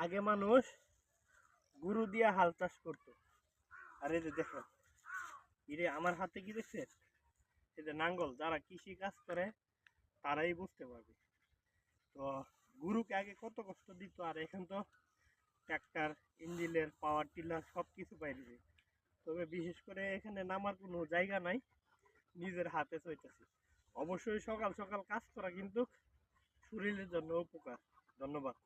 আগে মানুষ গরু দিয়া হাল চাষ করতো। আর এই যে দেখো, ইরে আমার হাতে কি দেখছেন, এই যে নাঙ্গল, যারা কৃষি কাজ করে তারাই বুঝতে পারবে। তো গরুকে আগে কত কষ্ট দিত, আর এখন তো ট্রাক্টর, ইঞ্জিনের পাওয়ার টিলার সব কিছু পাইছে। তবে বিশেষ করে এখানে নামার কোনো জায়গা নাই, নিজের হাতে চইতেছি। অবশ্যই সকাল সকাল কাজ করা কিন্তু শরীরের জন্য উপকার। ধন্যবাদ।